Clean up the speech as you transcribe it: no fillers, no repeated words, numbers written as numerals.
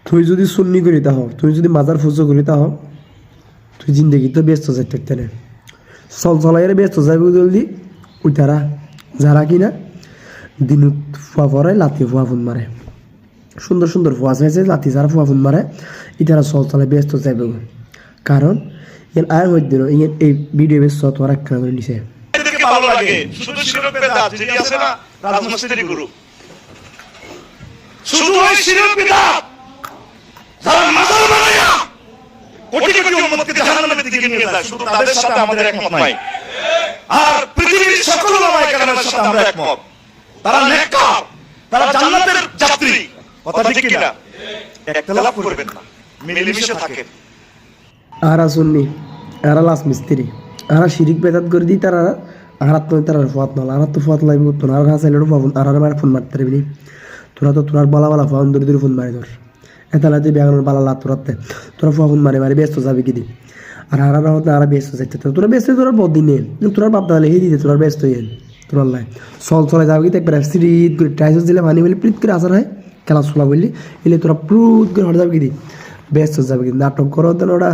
তুই যদি সুন্নি করি তা হও, তুই যদি মাজার ফুজো করি তা হও, তুই জিন্দগি তো ব্যস্ত যাই থাকতে না। চল চলাইয়ের ব্যস্ত যাবে জলদি ওই তারা যারা কিনা দিনত ফুয়া পড়ায় লাতি ফুয়া ফুন মারে, সুন্দর সুন্দর ফুয়া চাইছে লাতি যারা ফুয়া ফুন মারে ইতারা চল চলায় ব্যস্ত যাইবে। কারণ এর আয় হয়ে দিল এই ভিডিও বেশ তোমার একটা করে নিছে। ভালো লাগে শুধু শিরক বিদআত যিনি আছে না রাজমিস্ত্রি গুরু, শুধু ওই শিরক বিদআত যারা মাজার বানায়া কোটি কোটি উম্মতকে জাহান্নামের দিকে নিয়ে যায়, শুধু তাদের সাথে আমাদের একমত নাই। আর পৃথিবীর সকল উলামায়ে কেরামের সাথে আমরা একমত, তারা নেককার, তারা জান্নাতের যাত্রী। কথা ঠিক কি না? ইখতিলাফ করবেন না, মিলেমিশে থাকেন। আরা সুন্নি আরা লাস মিস্ত্রি আরা শিরিক বেদাত করে দিই তারা আহার তো তারা ফুয়াত না আর তো ফুয়াত লাগবে তো আর হাসাইলে ফোন আর আমার ফোন মারতে পারবি তোরা তো তোর বালা বালা ফোন ধরে ধরে ফোন মারি ধর এতালা তুই বেগানোর বালা লাত তোরাতে তোরা ফোন মারে মারি ব্যস্ত যাবি কি দি আর হারা না হতে আরা ব্যস্ত যাইতে তোরা ব্যস্ত তোরা বদিনে তোরা বাপ দালে হে দিতে তোরা ব্যস্ত হইন তোর আল্লাহ চল চলে যাবি কি একবার সিরিজ করে টাইসস দিলে পানি বলে প্রিত করে আসার হয় খেলা চলা বললি এলে তোরা প্রুত করে হট যাবি কি দি ব্যস্ত যাবি কি নাটক করো দেন ওরা।